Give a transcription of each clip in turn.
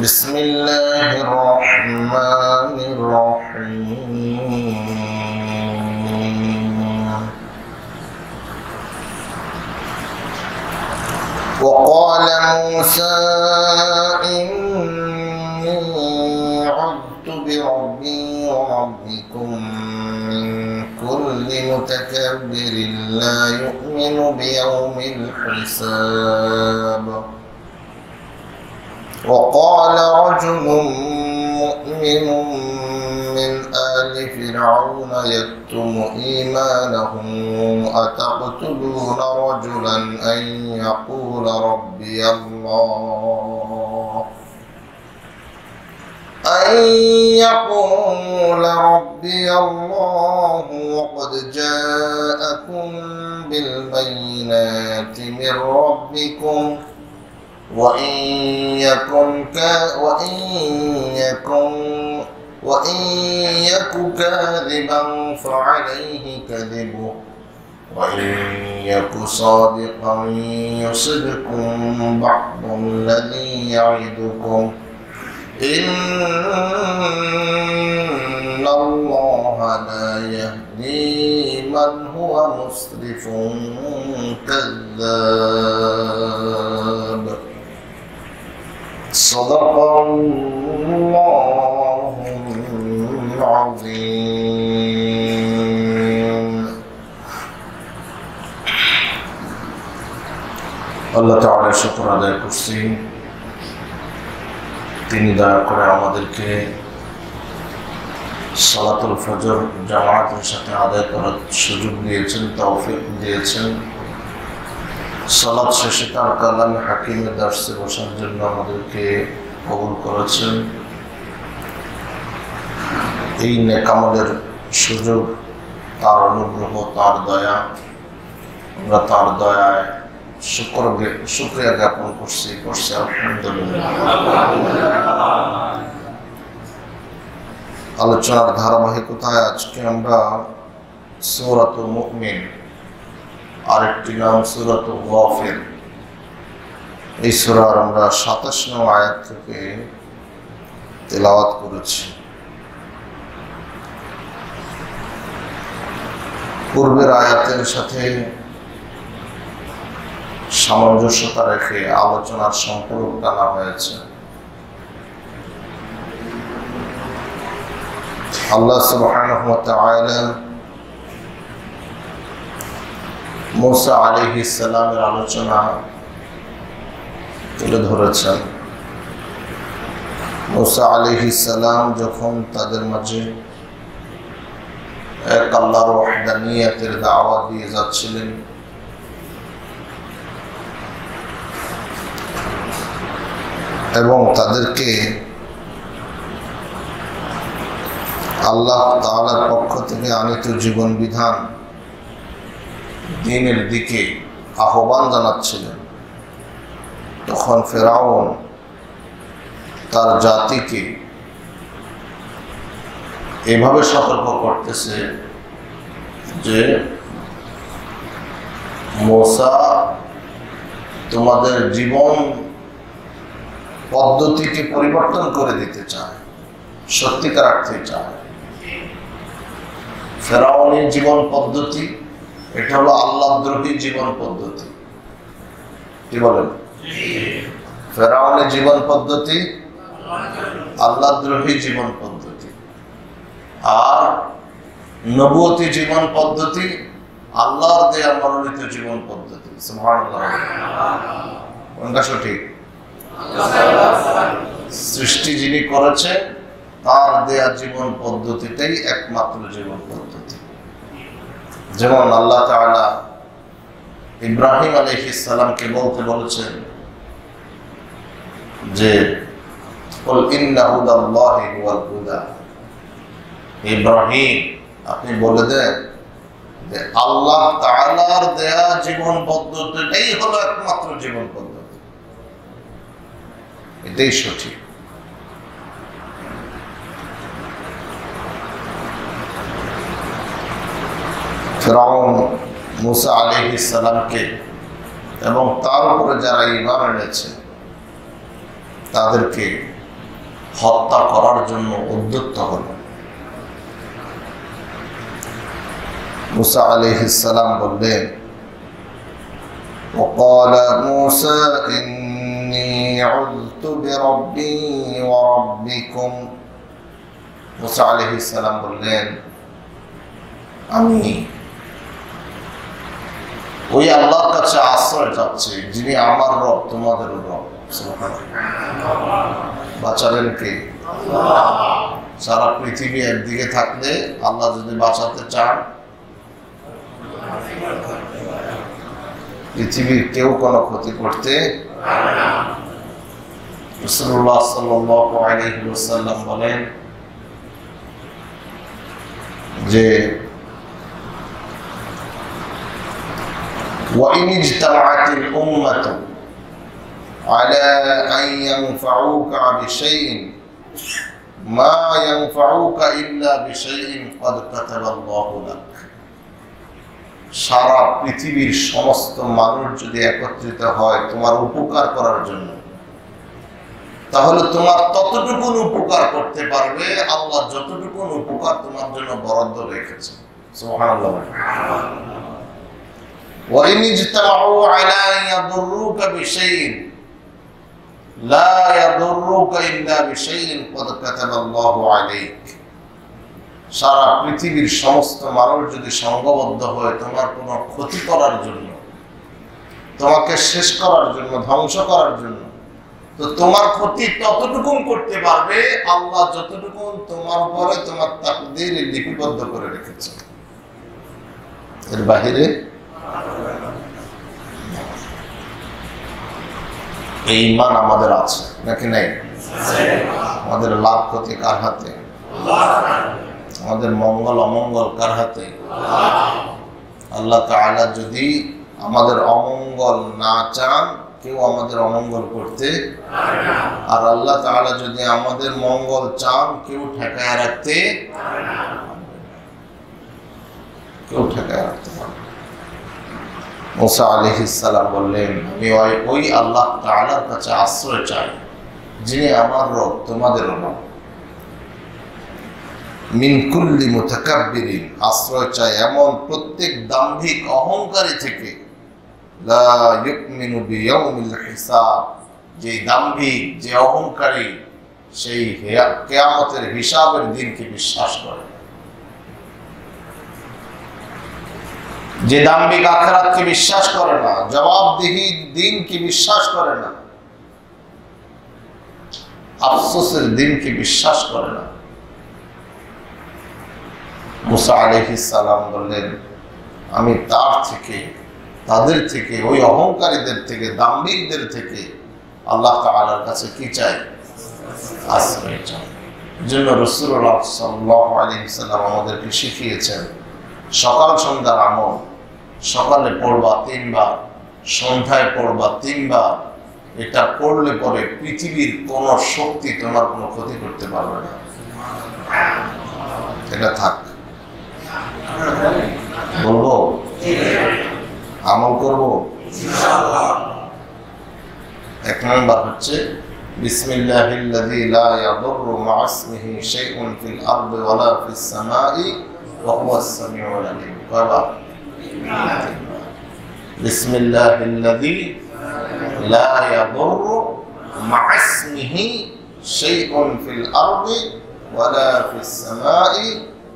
بسم الله الرحمن الرحيم وقال موسى إني عذت بربي وربكم من كل متكبر لا يؤمن بيوم الحساب وقال رجل مؤمن من آل فرعون يكتم إيمانه أتقتلون رجلا أن يقول ربي الله وقد جاءكم بالبينات من ربكم وإن يك كاذبا فعليه كذبه وإن يك صادقا يصبكم بعض الذي يعدكم إن الله لا يهدي من هو مسرف كذاب صدق الله العظيم আল্লাহ তাআলা শুকর আদায় করছি তিনি দয়া করে আমাদেরকে সালাতুল ফজর জামাতের সাথে আদায় করার সুযোগ দিয়েছেন, তৌফিক দিয়েছেন। সালাত শেষে তার কালাম হাকিমের দার্সে বসার জন্য আমাদেরকে কবুল করেছেন। এই নেকামলের সুযোগ তার অনুগ্রহ, তার দয়া। আমরা তার দয়ায় শুকরিয়া জ্ঞাপন করছি আলহামদুলিল্লাহ। আলোচনার ধারাবাহিকতায় আজকে আমরা সূরাতুল মুমিন, আরেকটি নাম সূরাতুল গাফির, এই সূরার আমরা ২৭ নং আয়াত থেকে তেলাওয়াত করেছি। পূর্বের আয়াতের সাথে সামঞ্জস্যতা রেখে আলোচনার সম্পর্ক টানা হয়েছে। আল্লাহ সুবহানাহু ওয়া তাআলা মুসা আলাইহিস সালামের আলোচনা তুলে ধরেছেন। মুসা আলাইহিস সালাম যখন তাদের মাঝে এক আল্লাহর ওয়াহদানিয়তের দাওয়াত দিয়ে যাচ্ছিলেন, এবং তাদেরকে আল্লাহ তাআলার পক্ষ থেকে আনিত জীবন বিধান দ্বীনের দিকে আহ্বান জানাচ্ছিলেন, তখন ফেরাউন তার জাতিকে এভাবে সতর্ক করতেছে যে মুসা তোমাদের জীবন পদ্ধতিকে পরিবর্তন করে দিতে চায়, সত্যিকার অর্থে চায়। ফেরাউনের জীবন পদ্ধতি এটা হলো আল্লাহদ্রোহী জীবন পদ্ধতি। কি বলেন? ফেরাউনের জীবন পদ্ধতি আল্লাহদ্রোহী জীবন পদ্ধতি, আর নবুয়তি জীবন পদ্ধতি আল্লাহর দেয়া মনোনীত জীবন পদ্ধতি। সুবহানাল্লাহ, কোনটা সঠিক? সৃষ্টি যিনি করেছে তার দেয়া জীবন পদ্ধতিটাই একমাত্র জীবন পদ্ধতি। যেমন আল্লাহ তাআলা ইব্রাহিম আলাইহিস সালামকে বলতে বলেছেন যে কুল ইন্না হুদাল্লাহি হুয়াল হুদা, ইব্রাহিম আপনি বলে দেন যে আল্লাহ তাআলার দেয়া জীবন পদ্ধতিটাই হলো একমাত্র জীবন পদ্ধতি, এটাই সঠিক। ফেরাউন মুসা আলাইহিস সালামকে এবং তার উপরে যারা ঈমান এনেছে তাদেরকে হত্যা করার জন্য উদ্যত হল। মুসা আলাইহিস সালাম বললেন, وقال موسى إني عذت بربي وربكم। মুসা আলাইহিস সালাম বললেন, আমি ওই আল্লাহর কাছে আশ্রয় চাচ্ছি যিনি আমার রব তোমাদের রব। বাঁচাবেন কে? সারা পৃথিবী একদিকে থাকলে আল্লাহ যদি বাঁচাতে চান, পৃথিবীর কেউ কোনো ক্ষতি করতে রাসূলুল্লাহ সাল্লাল্লাহু আলাইহি ওয়াসাল্লাম বলেন যে وإن اجتمعت الأمة على أن ينفعوك بشيء ما ينفعوك إلا بشيء قد كتب الله لك। সারা পৃথিবীর সমস্ত মানুষ যদি একত্রিত হয় তোমার উপকার করার জন্য, তাহলে তোমার ততটুকু উপকার করতে পারবে আল্লাহ যতটুকু উপকার তোমার জন্য বরাদ্দ রেখেছে। সুবহানাল্লাহ। وإن اجتمعوا على أن يضروك بشيء لا يضروك إلا بشيء قد كتب الله عليك। সারা পৃথিবীর সমস্ত মানুষ যদি সংঘবদ্ধ হয় তোমার কোনো ক্ষতি করার জন্য, তোমাকে শেষ করার জন্য, ধ্বংস করার জন্য, তো তোমার ক্ষতি ততটুকু করতে পারবে আল্লাহ যতটুকু তোমার উপরে তোমার তাকদীরে লিপিবদ্ধ করে রেখেছে, এর বাহিরে। এই ঈমান আমাদের আছে নাকি নাই? আমাদের লাভ ক্ষতি কার হাতে? আমাদের মঙ্গল অমঙ্গল কার হাতে? আল্লাহ তাআলা যদি আমাদের অমঙ্গল না চান, কেউ আমাদের অমঙ্গল করতে পারে না। আর আল্লাহ তাআলা যদি আমাদের মঙ্গল চান, কেউ ঠেকায় রাখতে পারে না। কেউ ঠেকায় রাখতে পারে না। মুসা আলাইহিস সালাম বললেন, আমি ওই আল্লাহ তাআলার কাছে আশ্রয় চাই যিনি আমার রব তোমাদের রব। মিন কুল্লি মুতাকাব্বিরিন, আশ্রয় চাই এমন প্রত্যেক দাম্ভিক অহংকারী থেকে। লা ইউমিনু বিয়াউমিল হিসাব, যে দাম্ভিক, যে অহংকারী, সেই কিয়ামতের হিসাবের দিনকে বিশ্বাস করে। যে দাম্ভিক আখিরাতকে বিশ্বাস করে না, জবাবদিহি দিনকে বিশ্বাস করে না, আফসোসের দিনকে বিশ্বাস করে না। মুসা আলাইহিস সালাম বললেন, আমি তাদের থেকে, ওই অহংকারীদের থেকে, দাম্ভিকদের থেকে আল্লাহ তাআলার কাছে কি চাই? আশ্রয় চাই। জন্য রাসূলুল্লাহ সাল্লাল্লাহু আলাইহি ওয়াসাল্লাম আমাদেরকে শিখিয়েছেন সকাল সন্ধ্যার আমল। সকালে পড়বা 3 বার, সন্ধ্যায় পড়বা 3 বার। এটা পড়লে পরে পৃথিবীর কোন শক্তি তোমার কোনো ক্ষতি করতে পারবে না। এটা থাক, বলবো, আমল করবো ইনশাআল্লাহ। 1 নম্বর হচ্ছে বিসমিল্লাহিল্লাযী লা ইয়াদুররু মা'a ইসমিহি শাইউন ফিল আরদি ওয়ালা ফিস সামাই ওয়া হুয়াস সামিউল আলীম। কয়বার? বিসমিল্লাহিল্লাযী লা ইয়াদুররু মা'a ইসমিহি শাইউন ফিল আরদি ওয়ালা ফিস সামাই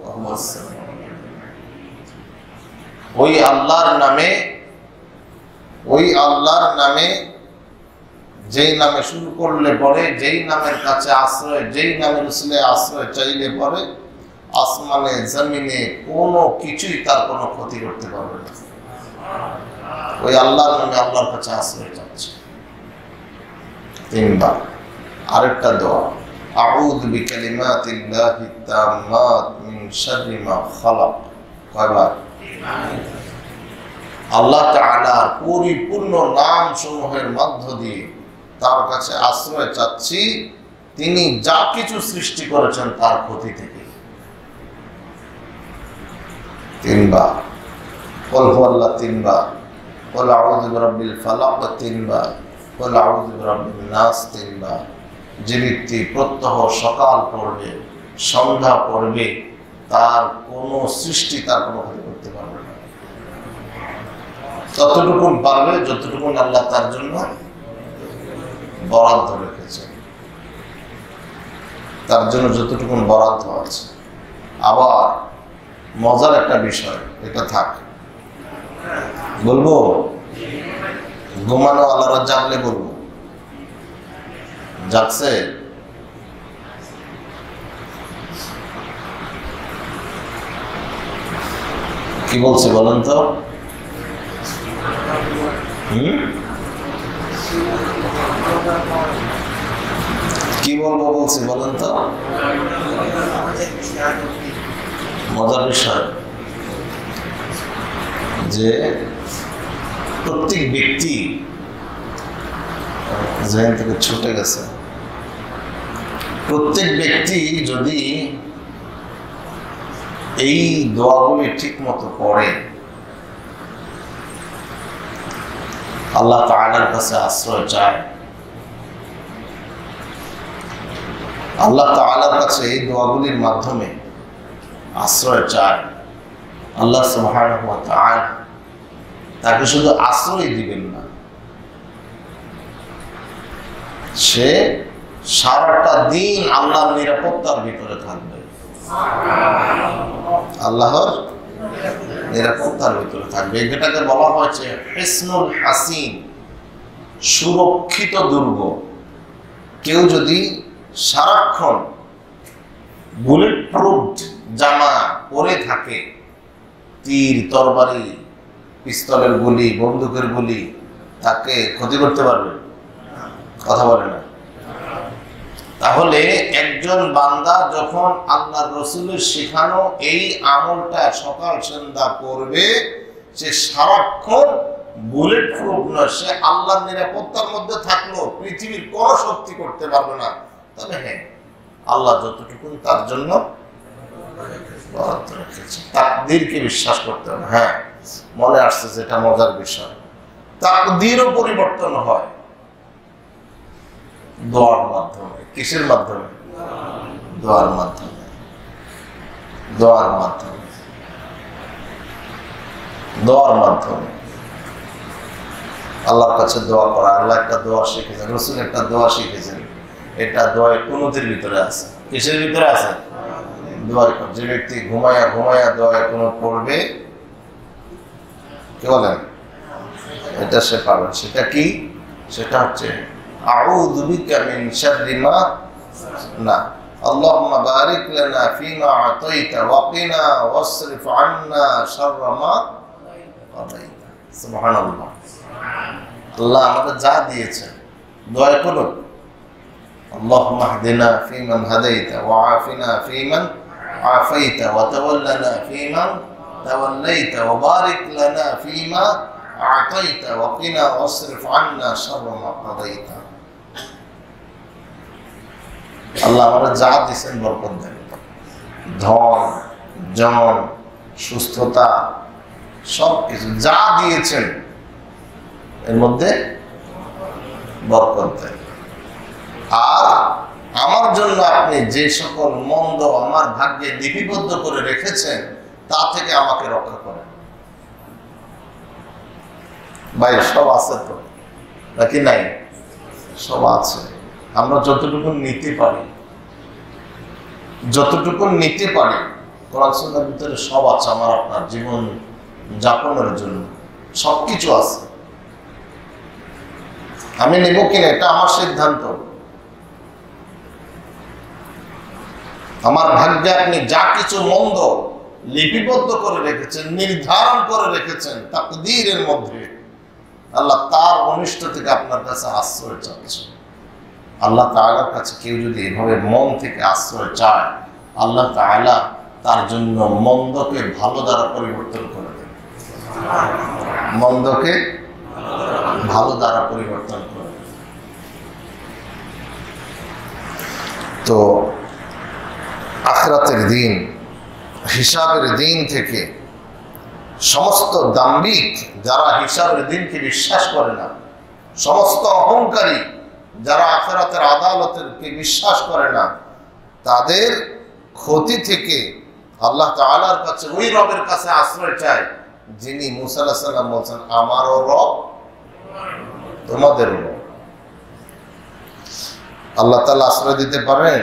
ওয়া হুয়াস সামিউল। ওই আল্লাহর নামে, যেই নামে শুরু করলে পরে, যেই নামের কাছে আশ্রয়, যেই নামের উসিলে আশ্রয় চাইলে পরে আসমানে জমিনে কোনো কিছুই তার কোনো ক্ষতি করতে পারবে না। ওই আল্লাহর নামে আল্লাহর কাছে আশ্রয় চাচ্ছে 3 বার। আরেকটা দোয়া, আউযু বিকালিমাতিল্লাহি তাম্মাত মিন শাররি মা খালাক। কয়বার? আল্লাহ তাআলার পরিপূর্ণ নাম সমূহের মধ্য দিয়ে তার কাছে আশ্রয় চাচ্ছি তিনি যা কিছু সৃষ্টি করেছেন তার ক্ষতি থেকে। 3 বার। কুল হুয়াল্লাহ 3 বার। কুল আউযু বিরাব্বিল ফালাক 3 বার। কুল আউযু বিরাব্বিন নাস 3 বার। যে ব্যক্তি প্রত্যহ সকাল পড়বে সন্ধ্যা পড়বে তার কোনো সৃষ্টি তার কোনো ক্ষতি করতে পারবে না। ততটুকুন পারবে যতটুকুন আল্লাহ তার জন্য বরাদ্দ রেখেছে, তার জন্য যতটুকুন বরাদ্দ আছে। আবার মজার একটা বিষয়, এটা থাক বলবো, ঘুমানো আল্লাহরা জাগলে বলবো, জাগছে? কি বলছে বলেন তো? কি বলবো বলছি বলেন তো? মজার বিষয় যে প্রত্যেক ব্যক্তি জেন থেকে ছুটে গেছে, প্রত্যেক ব্যক্তি যদি এই দোয়াগুলি ঠিক মতো পড়ে, আল্লাহ তাআলার কাছে আশ্রয় চায়, আল্লাহ তাআলার কাছে এই দোয়াগুলির মাধ্যমে আশ্রয় চায়, আল্লাহ সুবহানাহু ওয়া তাআলা তাকে শুধু আশ্রয় দিবেন না, সে সারাটা দিন আল্লাহর নিরাপত্তার ভিতরে থাকবে, আল্লাহর নিরাপত্তার ভিতরে থাকবে। এটাকে বলা হয়েছে হিসনুল হাসিন, সুরক্ষিত দুর্গ। কেউ যদি সারাক্ষণ বুলেট প্রুফ জামা পরে থাকে, তীর তরবারি পিস্তলের গুলি বন্দুকের গুলি তাকে ক্ষতি করতে পারবে? কথা বলে না। তাহলে একজন বান্দা যখন আল্লাহর রাসূলের শেখানো এই আমলটা সকাল সন্ধ্যা করবে, সে সারাক্ষণ বুলেট প্রুফ নয়, সে আল্লাহর নিরাপত্তার মধ্যে থাকলো পৃথিবীর কোনো শক্তি করতে পারবে না। তবে হ্যাঁ, আল্লাহ যতটুকু তার জন্য বরাদ্দ রেখেছে, তাকদীরকে বিশ্বাস করতে হবে। হ্যাঁ, মনে আসছে যেটা মজার বিষয়, তাকদীরও পরিবর্তন হয় দোয়ার মাধ্যমে। কিসের মাধ্যমে? দোয়ার মাধ্যমে। দোয়ার মাধ্যমে, দোয়ার মাধ্যমে আল্লাহর কাছে দোয়া করা। আল্লাহ একটা দোয়া শিখেছেন, রাসূল একটা দোয়া শিখেছেন, এটা দোয়ায় কুনুতের ভিতরে আছে। কিসের ভিতরে আছে? দোয়ায়। যে ব্যক্তি ঘুমায়া ঘুমায়া দোয়ায় কুনুত পড়বে, কি বলেন, এটা সে পাবে। সেটা কি? সেটা হচ্ছে আউযু বিকা মিন শাররি মা না, আল্লাহুম্মা বারিক লানা ফীমা আতাইতা ওয়া কিনা ওয়াসরিফ আন্না শাররা মা কাদাইতা। সুবহানাল্লাহ। আল্লাহ আমাদের যা দিয়েছেন, দোয়া করুন, আল্লাহুম্মা হদিনা ফীমান হাদাইতা ওয়া আফিনা ফীমান আফাইতা ওয়া তাওয়াল্লানা ফীমান তাওয়াল্লাইতা ওয়া বারিক লানা ফীমা আতাইতা ওয়া কিনা ওয়াসরিফ আন্না শাররা মা কাদাইতা। আল্লাহ আমরা যা দিয়েছেন বরকত দেন, ধন জন সুস্থতা সবকিছু যা দিয়েছেন এর মধ্যে বরকত দেন। আর আমার জন্য আপনি যে সকল মন্দ আমার ভাগ্যে লিপিবদ্ধ করে রেখেছেন তা থেকে আমাকে রক্ষা করেন। ভাই সব আছে তো নাকি নাই? সব আছে। আমরা যতটুকু নিতে পারি, যতটুকু নিতে পারি কোরআন সুন্নাহর ভিতরে সব আছে। আমার আপনার জীবন যাপনের জন্য সবকিছু আছে। আমি নেব কিনা এটা আমার সিদ্ধান্ত। আমার ভাগ্যে আপনি যা কিছু মন্দ লিপিবদ্ধ করে রেখেছেন, নির্ধারণ করে রেখেছেন তাকদীরের মধ্যে, আল্লাহ তার অনিষ্ট থেকে আপনার কাছে আশ্রয় চাচ্ছে। আল্লাহ তাআলার কাছে কেউ যদি এভাবে মন থেকে আশ্রয় চায়, আল্লাহ তাআলা তার জন্য মন্দকে ভালো দ্বারা পরিবর্তন করে দেন। মন্দকে ভালো দ্বারা পরিবর্তন করে দেন। তো আখিরাতের দিন, হিসাবের দিন থেকে সমস্ত দাম্ভিক যারা হিসাবের দিনকে বিশ্বাস করে না, সমস্ত অহংকারী যারা আখিরাতের আদালতের কে বিশ্বাস করে না, তাদের ক্ষতি থেকে আল্লাহ তাআলার কাছে, ওই রবের কাছে আশ্রয় চায় যিনি মুসা আলাইহিস সালাম বলছেন আমারও রব তোমাদেরও রব। আল্লাহ তাআলা আশ্রয় দিতে পারেন?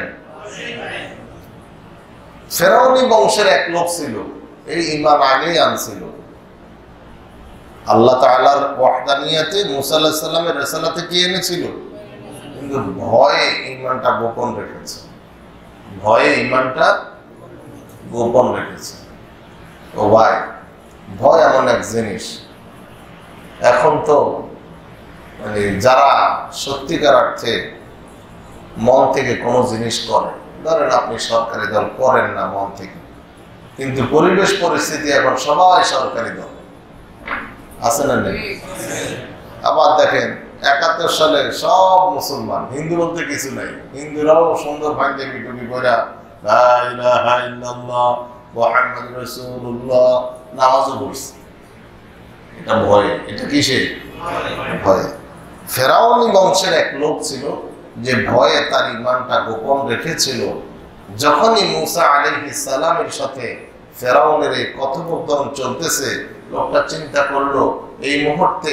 ফেরাউনি বংশের এক লোক ছিল, এই ঈমান আগেই আনছিল। আল্লাহ তাআলার ওয়াহদানিয়াতে মুসা আলাইহিস সালামের রিসালাতে কি এনেছিল, কিন্তু ভয়ে ঈমানটা গোপন রেখেছে, ভয়ে ঈমানটা গোপন রেখেছে। ও ভাই, ভয় এমন এক জিনিস, এখন তো মানে যারা সত্যিকার অর্থে মন থেকে কোনো জিনিস করে, ধরেন আপনি সরকারি দল করেন না মন থেকে, কিন্তু পরিবেশ পরিস্থিতি এখন সবাই সরকারি দল আছে না নেই? আবার দেখেন ৭১ সালে সব মুসলমান, হিন্দু বলতে কিছু নাই, হিন্দুরাও সুন্দর পাঞ্জাবি টুপি পরা লা ইলাহা ইল্লাল্লাহ মুহাম্মাদুর রাসূলুল্লাহ নামাজও পড়ছে। এটা ভয়, এটা কিসে ভয়? ফেরাউনি বংশের এক লোক ছিল যে ভয়ে তার ঈমানটা গোপন রেখেছিল। যখনই মুসা আলাইহিস সালামের সাথে ফেরাউনের এই কথোপকথন চলতেছে, লোকটা চিন্তা করলো এই মুহূর্তে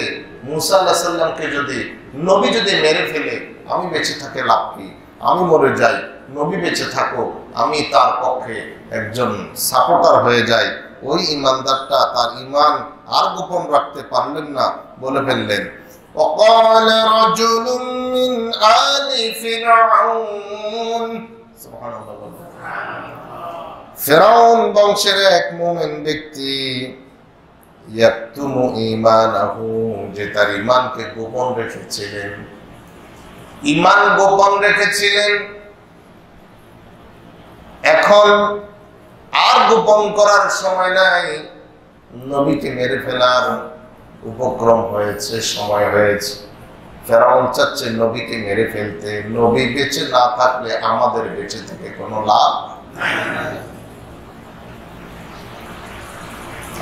মুসা আলাইহিস সালামকে যদি নবী যদি মেরে ফেলে আমি বেঁচে থাকে লাভ কি, আমি মরে যাই, নবী বেঁচে থাকো, আমি তার পক্ষে একজন সাপোর্টার হয়ে যাই। ওই ঈমানদারটা তার ঈমান আর গোপন রাখতে পারলেন না, বলে ফেললেন وقال رجل من آل فرعون সুবহানাল্লাহ। ফেরাউন বংশের এক মুমিন ব্যক্তি ইয়াকতুমু ঈমানাহু, যে তার ঈমানকে গোপন রেখেছিলেন, ঈমান গোপন রেখেছিলেন, এখন আর গোপন করার সময় নাই, নবীকে মেরে ফেলার উপক্রম হয়েছে, সময় হয়েছে। ফেরাউন চাচ্ছে নবীকে মেরে ফেলতে, নবী বেঁচে না থাকলে আমাদের বেঁচে থেকে কোনো লাভ নাই।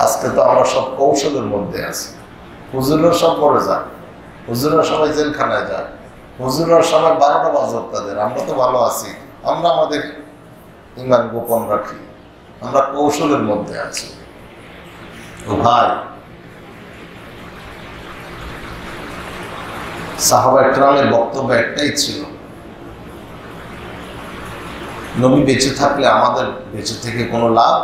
আজকে তো আমরা সব কৌশলের মধ্যে আছি, হুজুরের সব মরে যায়, হুজুরের সবাই জেলখানায় যায়, হুজুরের সবাই 12টা বাজত তাদের, আমরা তো ভালো আছি, আমরা আমাদের ঈমান গোপন রাখি, আমরা কৌশলের মধ্যে আছি। তো ভাই, সাহাবা ইকরামের বক্তব্য একটাই ছিল, নবী বেঁচে থাকলে আমাদের বেঁচে থেকে কোনো লাভ।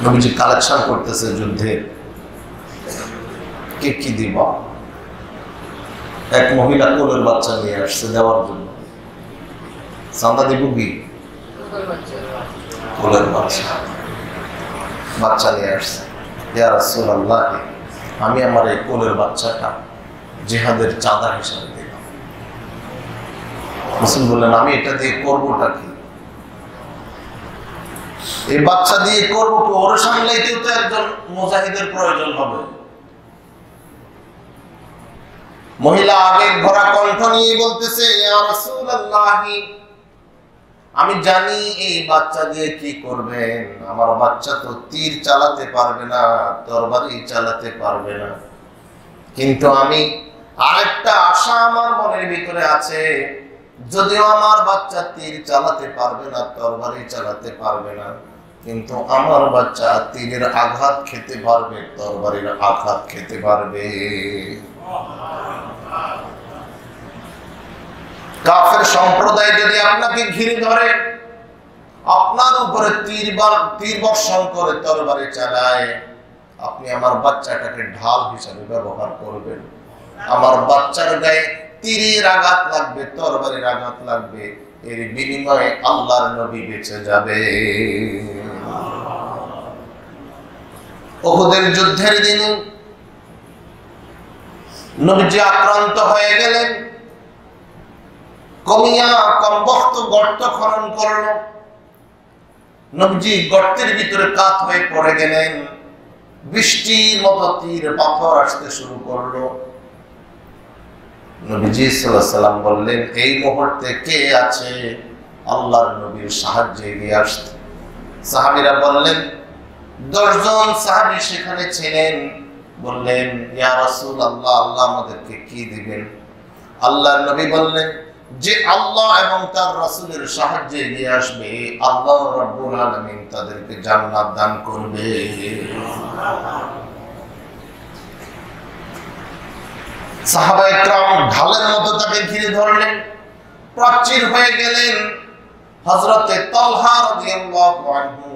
নবীজি কালেকশন করতেছে যুদ্ধে, কে কি দিব। এক মহিলা কোলের বাচ্চা নিয়ে আসছে দেওয়ার জন্য, চাঁদা দিব কি? কোলের বাচ্চা নিয়ে আসছে। ইয়া রাসূলুল্লাহ, আমি আমার এই কোলের বাচ্চাটা জিহাদের চাঁদা হিসাবে দিলাম। রাসূল বললেন, আমি এটা দিয়ে করবোটা কি? এই বাচ্চা দিয়ে করবো কি? ওর সামলাইতেও তো একজন মুজাহিদের প্রয়োজন হবে। মহিলা আবেগ ভরা কণ্ঠ নিয়ে বলতেছে, ইয়া রাসূলুল্লাহ, আমি জানি এই বাচ্চা দিয়ে কি করবেন, আমার বাচ্চা তো তীর চালাতে পারবে না, তরবারি চালাতে পারবে না, কিন্তু আমি আরেকটা আশা আমার মনের ভিতরে আছে, যদিও আমার বাচ্চা তীর চালাতে পারবে না, তরবারি চালাতে পারবে না, কিন্তু আমার বাচ্চা তীরের আঘাত খেতে পারবে, তরবারির আঘাত খেতে পারবে। কাফের সম্প্রদায় যদি আপনাকে ঘিরে ধরে, আপনার উপরে তীর বর্ষণ করে, তরবারি চালায়, আপনি আমার বাচ্চাটাকে ঢাল হিসাবে ব্যবহার করবেন। আমার বাচ্চার গায়ে তীরের আঘাত লাগবে, তরবারির আঘাত লাগবে, এর বিনিময়ে আল্লাহর নবী বেঁচে যাবে। উহুদের যুদ্ধের দিনে নবীজি আক্রান্ত হয়ে গেলেন, কমিয়া কমবখ্ত গর্ত খনন করল, নবীজি গর্তের ভিতরে কাত হয়ে পড়ে গেলেন, বৃষ্টির মতো তীর পাথর আসতে শুরু করলো। নবীজি সাল্লাল্লাহু আলাইহি সাল্লাম বললেন, এই মুহূর্তে কে আছে আল্লাহর নবীর সাহায্যে এগিয়ে আসতে? সাহাবীরা বললেন, 10 জন সাহাবী সেখানে ছিলেন। বললেন, ইয়া রাসূলুল্লাহ, আল্লাহ আমাদেরকে কি দিবেন? আল্লাহর নবী বললেন, যে আল্লাহ এবং তার রাসূলের সাহায্যে এগিয়ে আসবে, আল্লাহ রাব্বুল আলামিন তাদেরকে জান্নাত দান করবে। সাহাবায়ে কেরাম ঢালের মতো তাকে ঘিরে ধরলেন, প্রাচীর হয়ে গেলেন। হযরতে তালহা রাদিয়াল্লাহু আনহু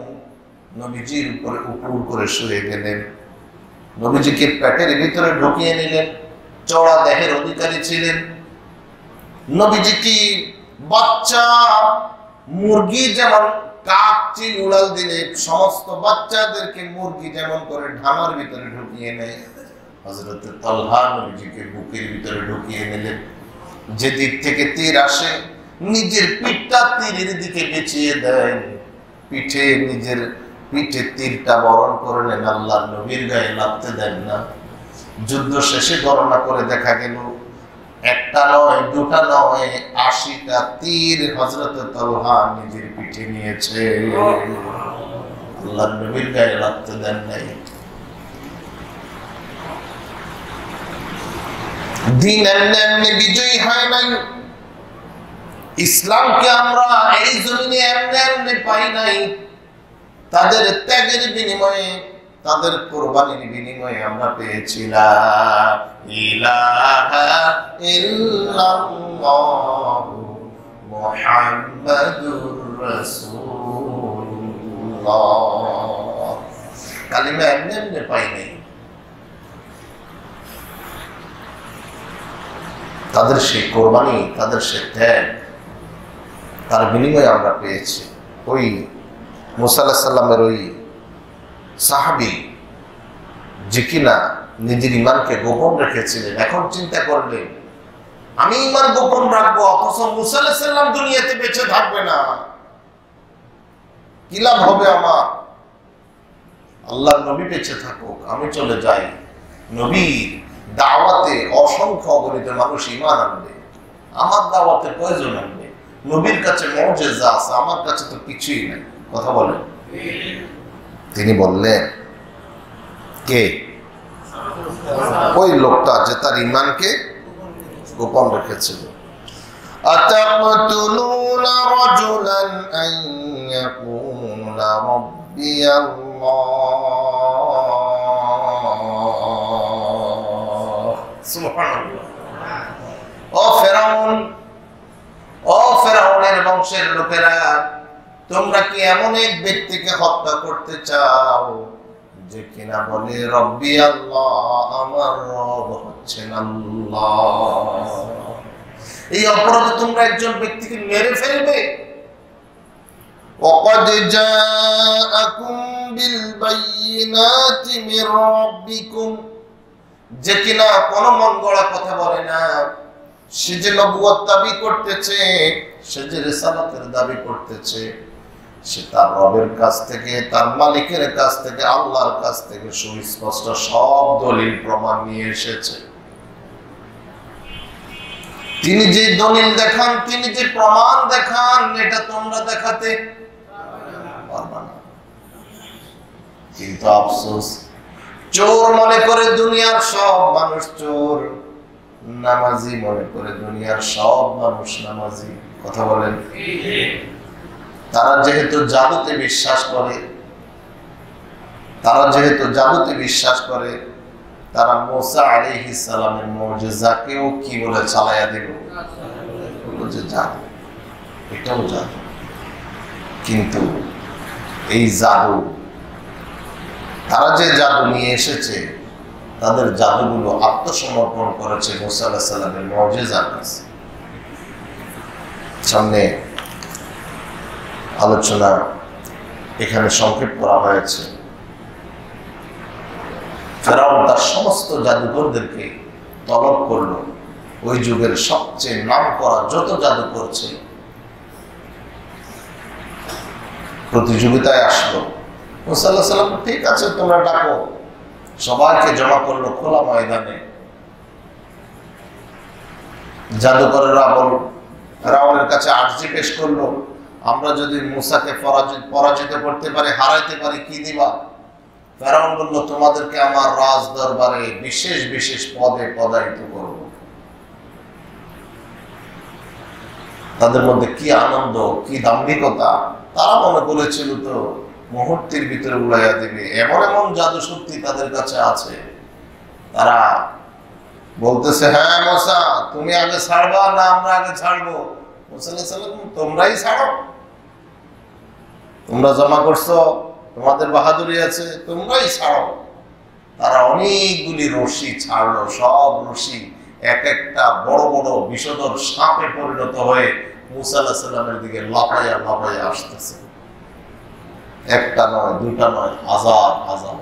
নবীজির উপরে উপুড় করে শুয়ে গেলেন, নবীজিকে পেটের ভিতরে ঢুকিয়ে নিলেন। চওড়া দেহের অধিকারী ছিলেন। নবীজি কি বাচ্চা মুরগি যেমন কাক চিল উড়াল দিলে সমস্ত বাচ্চাদেরকে মুরগি যেমন করে ঢামার ভিতরে ঢুকিয়ে নেয়, হযরতে তালহা নবীজিকে বুকের ভিতরে ঢুকিয়ে নিলেন। যে দিক থেকে তীর আসে নিজের পিঠটা তীরের দিকে পেঁচিয়ে দেন, নিজের পিঠে তীরটা বরণ করলেন, আল্লাহর নবীর গায়ে লাগতে দেন না। যুদ্ধ শেষে গণনা করে দেখা গেল একটা নয়, দুটা নয়, 80টা তীর হযরত তালহা নিজের পিঠে নিয়েছে, আল্লাহর নবীর গায়ে লাগতে দেন নাই। দিন এমনি বিজয়ী হয় নাই। ইসলামকে আমরা এই জমিনে এমনি পাই নাই। তাদের ত্যাগের বিনিময়ে, তাদের কোরবানির বিনিময়ে আমরা পেয়েছি লা ইলাহা ইল্লাল্লাহু মুহাম্মাদুর রাসূলুল্লাহ। কালিমা এমনি পাই নাই। তাদের সেই কোরবানি, তাদের সেই ত্যাগ, তার বিনিময়ে আমরা পেয়েছি। ওই মুসা আলাইহিস সালামের ওই সাহাবী যে কিনা নিজের ইমানকে গোপন রেখেছিলেন, এখন চিন্তা করলেন আমি ইমান গোপন রাখবো, অথচ মুসা আলাইহিস সালাম দুনিয়াতে বেঁচে থাকবে না, কি লাভ হবে আমার? আল্লাহর নবী বেঁচে থাকুক, আমি চলে যাই। নবীর দাওয়াতে অসংখ্য অগণিত মানুষ ঈমান আনবে, আমার দাওয়াতে প্রয়োজন আনবে। নবীর কাছে মুজিজা আছে, আমার কাছে তো কিছুই নাই। কথা বলেন। তিনি বললেন, কে? ওই লোকটা যে তার ঈমানকে গোপন রেখেছিল। আতাকতুলুনা রাজুলান আন ইয়াকুলা রাব্বিয়াল্লাহ। সুবহানাল্লাহ। ও ফেরাউন, ও ফেরাউনের বংশের লোকেরা, তোমরা কি এমন এক ব্যক্তিকে হত্যা করতে চাও যে কিনা বলে রব্বি আল্লাহ, আমার রব হচ্ছেন আল্লাহ? এই অপরাধে তোমরা একজন ব্যক্তিকে মেরে ফেলবে। وقد جاءكم بالبينات من ربكم, যে কিনা কোনো মন গড়া কথা বলে না, সে যে নবুয়ত দাবি করতেছে, সে যে রিসালাতের দাবি করতেছে, সে তার রবের কাছ থেকে, তার মালিকের কাছ থেকে, আল্লাহর কাছ থেকে সুস্পষ্ট সব দলিল প্রমাণ নিয়ে এসেছে। তিনি যে দলিল দেখান, তিনি যে প্রমাণ দেখান, এটা তোমরা দেখাতে পারবে না। কিন্তু আফসোস, চোর মনে করে দুনিয়ার সব মানুষ চোর, নামাজি মনে করে দুনিয়ার সব মানুষ নামাজি। কথা বলেন। তারা যেহেতু জাদুতে বিশ্বাস করে, তারা মুসা আলাইহিস সালামের মুজিজাকেও কি বলে চালায়া দিল, যে জাদু, এটাও জাদু। কিন্তু এই জাদু, তারা যে জাদু নিয়ে এসেছে, তাদের জাদুগুলো আত্মসমর্পণ করেছে মুসা আলাইহিস সালামের মুজিজার কাছে। সামনে আলোচনা এখানে সংক্ষেপ করা হয়েছে। ফেরাউন তার সমস্ত জাদুঘরদেরকে তলব করলো। ওই যুগের সবচেয়ে নাম করা যত জাদুকর ছিল প্রতিযোগিতায় আসলো। মুসা আলাইহিস সালাম ঠিক আছে, তোমরা ডাকো। সবাইকে জমা করলো খোলা ময়দানে। জাদুকরেরা ফেরাউনের কাছে আর্জি পেশ করলো, আমরা যদি মুসাকে পরাজিত করতে পারি, হারাইতে পারি, কি দিবা? ফেরাউন বলল, তোমাদেরকে আমার রাজ দরবারে বিশেষ বিশেষ পদে পদায়িত করব। তাদের মধ্যে কি আনন্দ, কি দাম্ভিকতা! তারা মনে করেছিল তো মুহূর্তের ভিতরে উড়াইয়া দিবে, এমন এমন জাদু শক্তি তাদের কাছে আছে। তারা বলতেছে, হ্যাঁ মুসা, তুমি আগে ছাড়বা না আমরা আগে ছাড়বো? মুসা আলাইহিস সালাম, তোমরাই ছাড়ো, তোমরা জমা করছো, তোমাদের বাহাদুরি আছে, তোমরাই ছাড়ো। তারা অনেকগুলি রশি ছাড়লো, সব রশি এক একটা বড় বড় বিষধর সাপে পরিণত হয়ে মুসা আলাইহিস সালামের দিকে লাফাইয়া লাফাইয়া আসতেছে। একটা নয়, দুটা নয়, হাজার হাজার।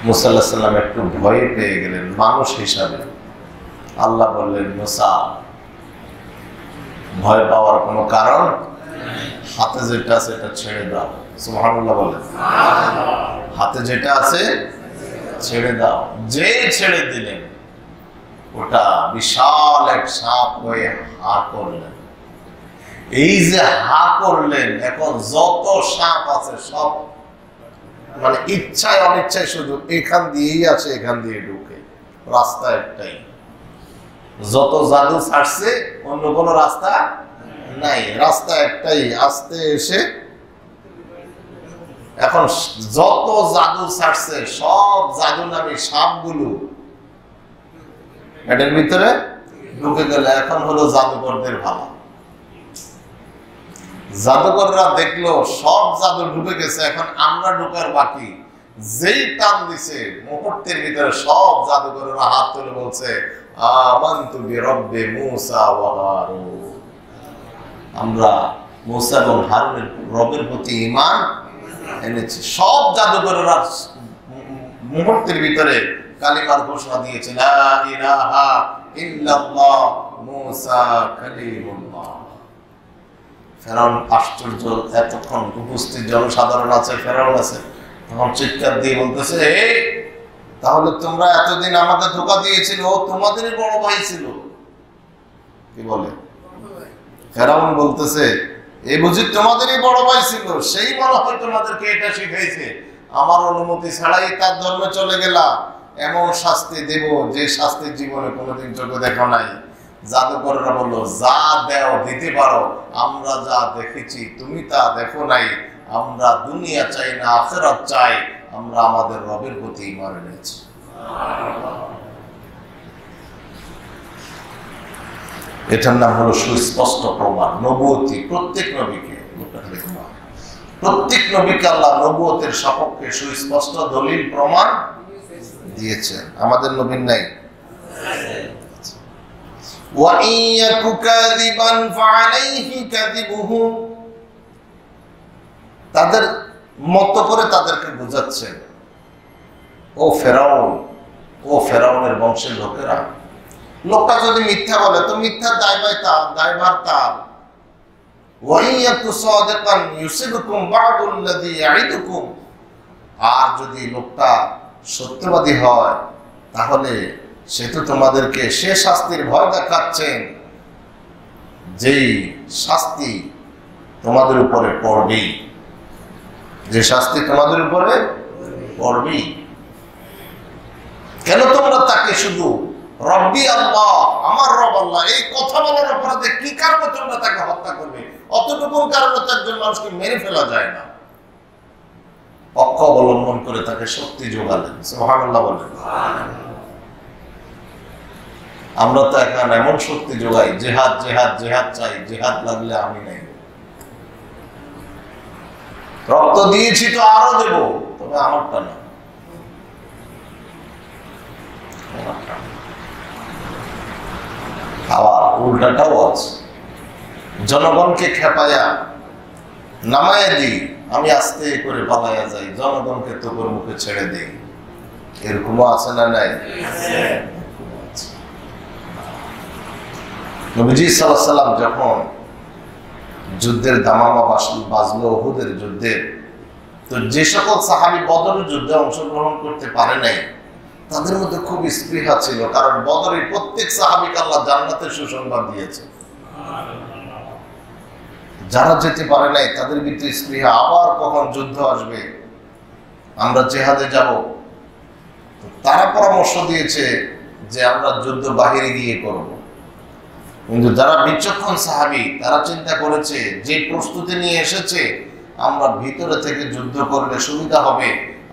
মুসা আলাইহিস সালাম একটু ভয় পেয়ে গেলেন মানুষ হিসাবে। আল্লাহ বললেন, মুসা, ভয় পাওয়ার কোনো কারণ, হাতে যেটা আছে এটা ছেড়ে দাও। সুবহানাল্লাহ বলেন। হাতে যেটা আছে ছেড়ে দাও। যে ছেড়ে দিলেন ওটা বিশাল এক সাপ হয়ে হা করলেন। এই যে হা করলেন, এখন যত সাপ আছে সব মানে ইচ্ছায় অনিচ্ছায় শুধু এখান দিয়েই আছে, এখান দিয়ে ঢুকে। রাস্তা একটাই, যত জাদু ছাড়ছে অন্য কোনো রাস্তা নাই, রাস্তা একটাই, আস্তে এসে এখন যত জাদু ছাড়ছে সব জাদু নামী সাপগুলো এটার ভিতরে ঢুকে গেলে এখন হলো জাদুকরদের ভালো। জাদুকররা দেখলো সব জাদু ঢুকে গেছে, এখন আমরা ঢুকার বাকি। যেই টান দিছে মুহূর্তের ভিতরে সব জাদুকররা হাত তুলে বলছে, আমানতু বিরব্বি মূসা ওয়া হারুন, আমরা মূসা এবং হারুনের রবের প্রতি ঈমান এনেছি। সব জাদুকররা মুহূর্তের ভিতরে কালিমার ঘোষণা দিয়েছে, লা ইলাহা ইল্লাল্লাহ মূসা কালিমুল্লাহ। ফেরাউন আশ্চর্য, এতক্ষণ উপস্থিত জনসাধারণ আছে, ফেরাউন আছে, তখন চিৎকার দিয়ে বলতেছে, তাহলে তোমরা এতদিন আমাকে ধোঁকা দিয়েছিল, ও তোমাদেরই বড় ভাই ছিল। কি বলে? ফেরাউন বলতেছে, এই বুঝি তোমাদেরই বড় ভাই ছিল, সেই মনে হয় তোমাদেরকে এটা শিখাইছে, আমার অনুমতি ছাড়াই তার ধর্মে চলে গেলা, এমন শাস্তি দেব যে শাস্তির জীবনে কোনোদিন চোখে দেখা নাই। জাদুকররা বললো, যা দেও দিতে পারো, আমরা যা দেখেছি তুমি তা দেখো নাই, আমরা দুনিয়া চাই না আখিরাত চাই, আমরা আমাদের রবের প্রতি ঈমান এনেছি। এটার নাম হলো সুস্পষ্ট প্রমাণ, নবুয়তি। প্রত্যেক নবীকে আল্লাহ নবুয়তের সপক্ষে সুস্পষ্ট দলিল প্রমাণ দিয়েছেন। আমাদের নবীর নাই। তাদের মত করে তাদেরকে বোঝাচ্ছেন, ও ফেরাউন, ও ফেরাউনের বংশের লোকেরা, লোকটা যদি মিথ্যা বলে তো মিথ্যা দায়ভার তার। আর যদি লোকটা সত্যবাদী হয় তাহলে সে তো তোমাদেরকে সে শাস্তির ভয় দেখাচ্ছেন যেই শাস্তি তোমাদের উপরে পড়বেই, যে শাস্তি তোমাদের উপরে পড়বেই। কেন তোমরা তাকে শুধু রব্বি আল্লাহ, আমার রব আল্লাহ, এই কথা বলার অপরাধে কি কারণে তোমরা তাকে হত্যা করবে? অতটুকু কারণে তো একজন মানুষকে মেরে ফেলা যায় না। পক্ষ অবলম্বন করে তাকে শক্তি যোগালেন। সুবহানাল্লাহ বলেন। আমরা তো এখন এমন শক্তি যোগাই, জেহাদ জেহাদ জেহাদ চাই, জেহাদ লাগলে আমি নেই, রক্ত দিয়েছি তো আরো দেব, তবে আমারটা না। আবার উল্টাটাও আছে, জনগণকে খেপায়া নামায়া দিই, আমি আস্তে করে পালাইয়া যাই, জনগণকে তোর মুখে ছেড়ে দিই, এরকমও আছে না নাই? নবীজি সাল্লাল্লাহু আলাইহি ওয়াসাল্লাম যখন যুদ্ধের দামামা বাজলো, উহুদের যুদ্ধের, তো যে সকল সাহাবী বদরের যুদ্ধে অংশগ্রহণ করতে পারে নাই তাদের মধ্যে খুব স্পৃহা ছিল, কারণ বদরের প্রত্যেক সাহাবীকে আল্লাহ জান্নাতের সুসংবাদ দিয়েছে। যারা যেতে পারে নাই তাদের ভিতরে স্পৃহা, আবার কখন যুদ্ধ আসবে, আমরা জেহাদে যাব। তারা পরামর্শ দিয়েছে যে আমরা যুদ্ধ বাহিরে গিয়ে করব। কিন্তু যারা বিচক্ষণ সাহাবী তারা চিন্তা করেছে যে প্রস্তুতি নিয়ে এসেছে, আমরা ভিতরে থেকে যুদ্ধ করলে সুবিধা হবে,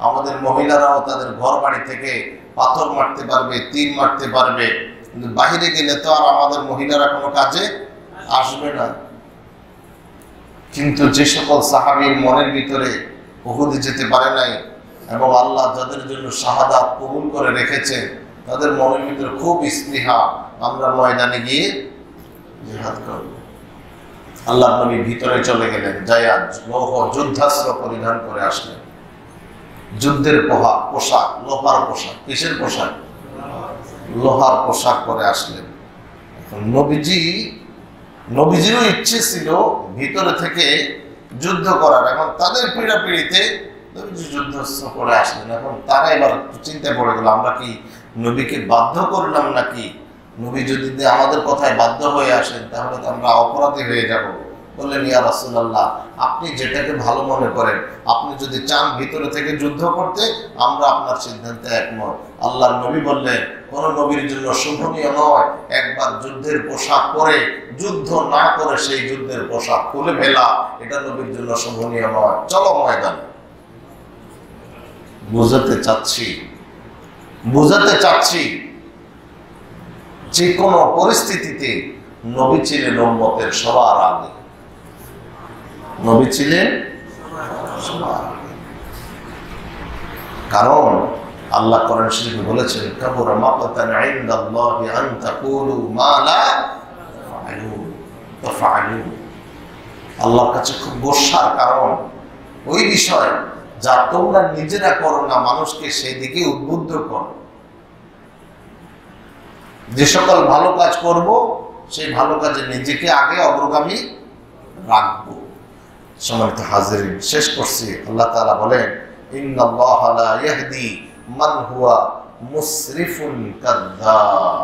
আমাদের মহিলারাও তাদের ঘর বাড়ি থেকে পাথর মারতে পারবে, তীর মারতে পারবে, কিন্তু বাহিরে গেলে তো আর আমাদের মহিলারা কোনো কাজে আসবে না। কিন্তু যে সকল সাহাবীর মনের ভিতরে উহুদে যেতে পারে নাই এবং আল্লাহ যাদের জন্য শাহাদাত কবুল করে রেখেছে, তাদের মনের ভিতরে খুব স্পৃহা, আমরা ময়দানে গিয়ে জিহাদ করব। আল্লাহ নবী ভিতরে চলে গেলেন, জায়াজ লৌহ যুদ্ধাস্ত্র পরিধান করে আসলেন, যুদ্ধের পোশাক, লোহার পোশাক। কিসের পোশাক? লোহার পোশাক পরে আসলেন। নবীজিরও ইচ্ছে ছিল ভিতরে থেকে যুদ্ধ করার, এখন তাদের পীড়াপিড়িতে নবীজি যুদ্ধাস্ত্র করে আসলেন। এখন তারা এবার চিন্তায় পড়ে গেল, আমরা কি নবীকে বাধ্য করলাম নাকি? নবী যদি আমাদের কথায় বাধ্য হয়ে আসেন তাহলে তো আমরা অপরাধী হয়ে যাব। বললেন, ইয়া রাসূলুল্লাহ, আপনি যেটাকে ভালো মনে করেন, আপনি যদি চান ভিতরে থেকে যুদ্ধ করতে, আমরা আপনার সিদ্ধান্তে একমত। আল্লাহর নবী বললেন, কোন নবীর জন্য শোভনীয় নয় একবার যুদ্ধের পোশাক পরে যুদ্ধ না করে সেই যুদ্ধের পোশাক খুলে ফেলা, এটা নবীর জন্য শোভনীয় নয়। চলো ময়দানে। বুঝাতে চাচ্ছি যে কোনো পরিস্থিতিতে নবী ছিলেন উম্মতের সবার আগে। নবী ছিলেন সবার আগে। কারণ আল্লাহ কোরআন শরীফে বলেছেন, কাবুরা মাকতান ইনদাল্লাহি আন তাকুলু মা লা তাফআলুন। আল্লাহর কাছে খুব গোসার কারণ ওই বিষয় যা তোমরা নিজেরা করো না, মানুষকে সেই দিকে উদ্বুদ্ধ করো। যে সকল ভালো কাজ করব সেই ভালো কাজে নিজেকে আগে অগ্রগামী রাখবো। সম্মানিত হাজিরিন, শেষ করছি। আল্লাহ তাআলা বলেন, ইন্নাল্লাহা লা ইয়াহদি মান হুয়া মুসরিফুন কাযযাব।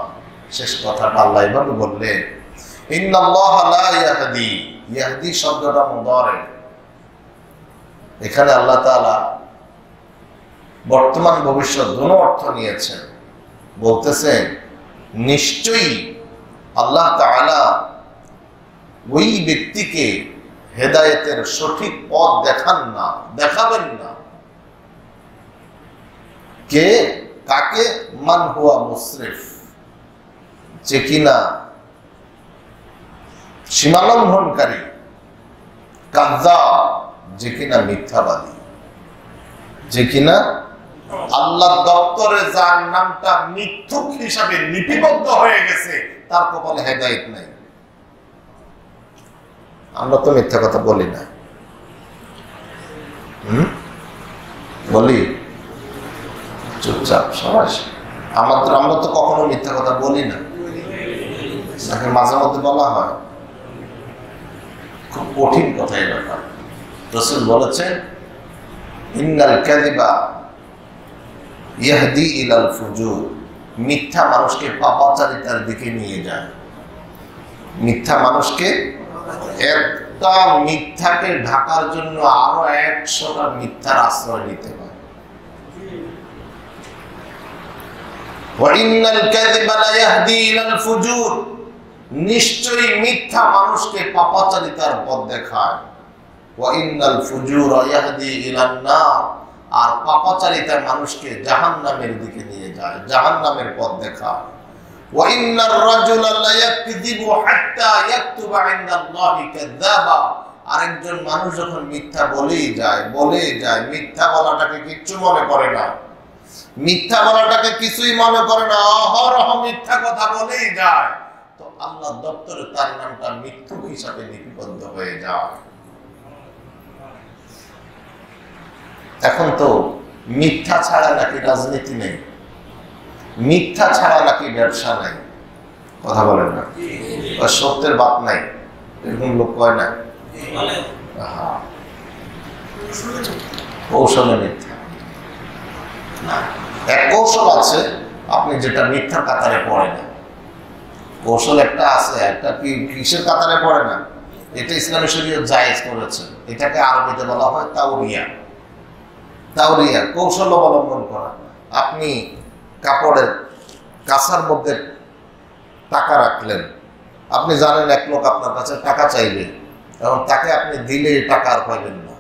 শেষ কথাটা আল্লাহ এভাবে বললেন, ইন্নাল্লাহা লা ইয়াহদি। ইয়াহদি শব্দটা মুদারে। এখানে আল্লাহ তাআলা বর্তমান ভবিষ্যৎ দুটো অর্থ নিয়েছেন। বলতেছেন, নিশ্চয়ই আল্লাহ তাআলা ওই ব্যক্তিকে হেদায়েতের সঠিক পথ দেখাবেন না। কাকে? মান হুয়া মুসরিফ, যে কিনা সীমালঙ্ঘনকারী, কাযযাব, যে কিনা মিথ্যাবাদী, যে কিনা আল্লাহ দপ্তরে যার নামটা মিথ্যুক হিসাবে লিপিবদ্ধ হয়ে গেছে, তার কপালে হেদায়েত নাই। আমরা তো মিথ্যা কথা বলি না, বলি চুপচাপ সবাই। আমরা তো কখনো মিথ্যা কথা বলি না, মাঝে মধ্যে বলা হয়। খুব কঠিন কথা এই ব্যাপার। রাসূল বলেছেন, ইন্নাল কাযিবা ইয়াহদি ইলাল ফুজুর। মিথ্যা মানুষকে পাপাচারিতার দিকে নিয়ে যায়। মিথ্যা মানুষকে, একটা মিথ্যাকে ঢাকার জন্য আরো 100টা মিথ্যার আশ্রয় নিতে হয়। ওয়া ইন্নাল কাযিবা লা ইয়াহদি ইলাল ফুজুর। নিশ্চয়ই মিথ্যা মানুষকে পাপাচারিতার পথ দেখায়। ওয়া ইন্নাল ফুজুরা ইয়াহদি ইলান নার। আর পাপাচারিতা মানুষকে জাহান্নামের দিকে নিয়ে যায়, জাহান্নামের পথ দেখায়। ওয়া ইন্নার রাজুলা লা ইয়াকযিবু হাত্তা ইয়াকতুবা ইনদাল্লাহি কাযাবা। আরেকজন মানুষ যখন মিথ্যা বলেই যায়, মিথ্যা বলাটাকে কিচ্ছু মনে করে না, মিথ্যা বলাটাকে কিছুই মনে করে না, অহরহ মিথ্যা কথা বলেই যায়, তো আল্লাহ দপ্তরে তার নামটা মিথ্যুক হিসাবে লিপিবদ্ধ হয়ে যায়। এখন তো মিথ্যা ছাড়া নাকি রাজনীতি নেই, মিথ্যা ছাড়া নাকি ব্যবসা নাই। কথা বলেন না, সত্যের বাত নাই, এরকম লোক কয় না। কৌশলে মিথ্যা না। এক কৌশল আছে, আপনি যেটা মিথ্যার কাতারে পড়ে না। কৌশল একটা আছে, একটা কি কিসের কাতারে পড়ে না? এটা ইসলামী শরীয়ত জায়েজ করেছে। এটাকে আরবিতে বলা হয় তাওরিয়া। তাওরিয়া কৌশল অবলম্বন করা। আপনি কাপড়ের কাছার মধ্যে টাকা রাখলেন, আপনি জানেন এক লোক আপনার কাছে টাকা চাইবে এবং তাকে আপনি দিলে টাকা আর পাইবেন না।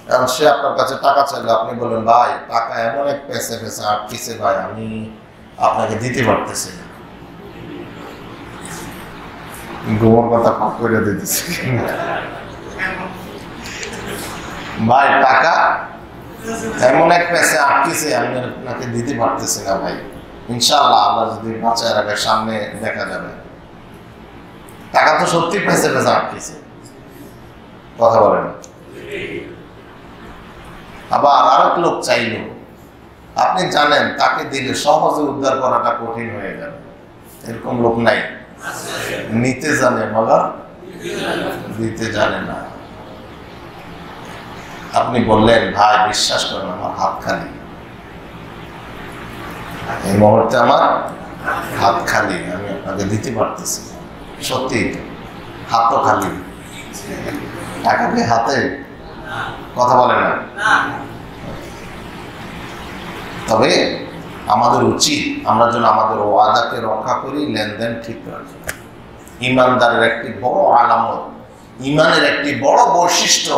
কারণ সে আপনার কাছে টাকা চাইলে আপনি বলেন, ভাই টাকা এমন এক পেছে পেছে আটকিছে ভাই, আমি আপনাকে দিতে পারতেছি না। গোবর কথা পাক করে দিতেছি, ভাই টাকা এমন এক পেছে আটকিছে, আমি আপনাকে দিতে পারতেছি না ভাই, ইনশাআল্লাহ আল্লাহ যদি বাঁচায় রাখে সামনে দেখা যাবে। টাকা তো সত্যি পেছে পেছে আটকিছে, কথা বলেন। আবার আরেক লোক চাইল, আপনি জানেন তাকে দিলে সহজে উদ্ধার করাটা কঠিন হয়ে যাবে, এরকম লোক নাই? নিতে জানে মগর দিতে জানে না। আপনি বললেন, ভাই বিশ্বাস করেন আমার হাত খালি, এই মুহূর্তে আমার হাত খালি, আমি আপনাকে দিতে পারতেছি। সত্যি হাতও খালি, টাকা কি হাতে? কথা বলে না। তবে আমাদের উচিত আমরা যেন আমাদের ওয়াদাকে রক্ষা করি, লেনদেন ঠিক রাখি। ইমানদারের একটি বড় আলামত, ইমানের একটি বড় বৈশিষ্ট্য,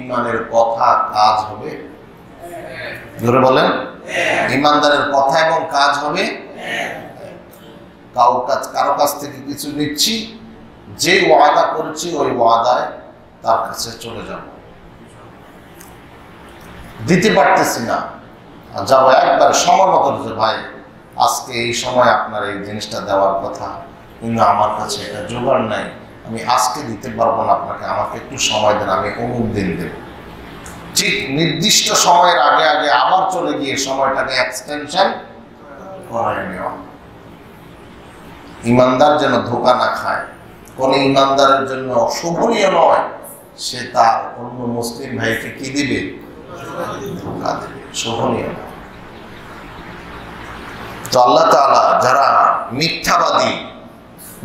ইমানের কথা কাজ হবে। জোরে বলেন, ইমানদারের কথা এবং কাজ হবে। কারো কাছ থেকে কিছু নিচ্ছি, যে ওয়াদা করেছি ওই ওয়াদায় তার কাছে চলে যাব। দিতে পারতেছি না, যাবো একবার সময় মতো, যে ভাই আজকে এই সময় আপনার এই জিনিসটা দেওয়ার কথা, কিন্তু আমার কাছে এটা জোগাড় নাই, আমি আজকে দিতে পারবো না আপনাকে, আমাকে একটু সময় দেন, আমি অমুক দিন দেব। ঠিক নির্দিষ্ট সময়ের আগে আগে আবার চলে গিয়ে সময়টাকে এক্সটেনশন করায় নেওয়া। ইমানদার যেন ধোঁকা না খায়। কোন ইমানদারের জন্য শোভনীয় নয় সে তার অন্য মুসলিম ভাইকে কি দিবে? ধোঁকা দেবে, শোভনীয় নয়। তো আল্লাহ তাআলা যারা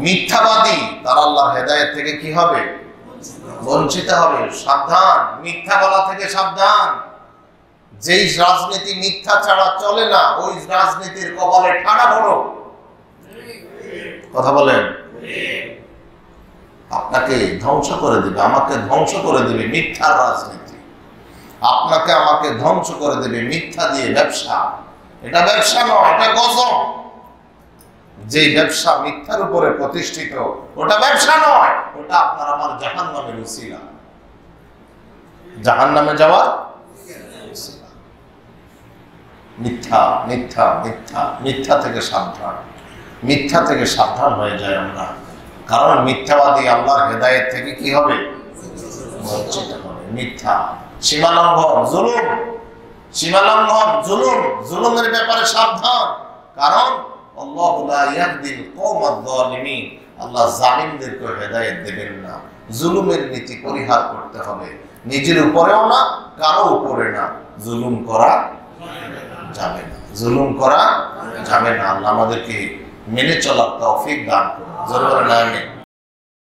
মিথ্যাবাদী তারা আল্লাহর হেদায়েত থেকে কি হবে? বঞ্চিত হবে। সাবধান, মিথ্যা বলা থেকে সাবধান। যেই রাজনীতি মিথ্যা ছাড়া চলে না, ওই রাজনীতির কপালে ঠাড়া পড়ো। কথা বলেন, আপনাকে ধ্বংস করে দিবে, আমাকে ধ্বংস করে দিবে মিথ্যার রাজনীতি। আপনাকে আমাকে ধ্বংস করে দেবে মিথ্যা দিয়ে ব্যবসা। এটা ব্যবসা নয়, এটা গজব। যে ব্যবসা মিথ্যার উপরে প্রতিষ্ঠিত, ওটা ব্যবসা নয়, ওটা আপনার আমার জাহান্নামের উসিলা, জাহান্নামে যাওয়ার উসিলা। মিথ্যা মিথ্যা মিথ্যা মিথ্যা থেকে সাবধান, মিথ্যা থেকে সাবধান হয়ে যায় আমরা। কারণ মিথ্যাবাদী আল্লাহর হেদায়েত থেকে কি হবে? বঞ্চিত হবে। মিথ্যা, সীমালঙ্ঘন, জুলুম, সীমালঙ্ঘন, জুলুম, জুলুমের ব্যাপারে সাবধান। কারণ আল্লাহু লা ইয়াহদিল কওমায যালিমিন, আল্লাহ জালিমদেরকে হেদায়েত দেবেন না। জুলুমের নীতি পরিহার করতে হবে, নিজের উপরেও না, কারো উপরে না। জুলুম করা যাবে না, জুলুম করা যাবে না। আল্লাহ আমাদেরকে মেনে চলার তৌফিক দান করুন। জোরে বলেন আমিন।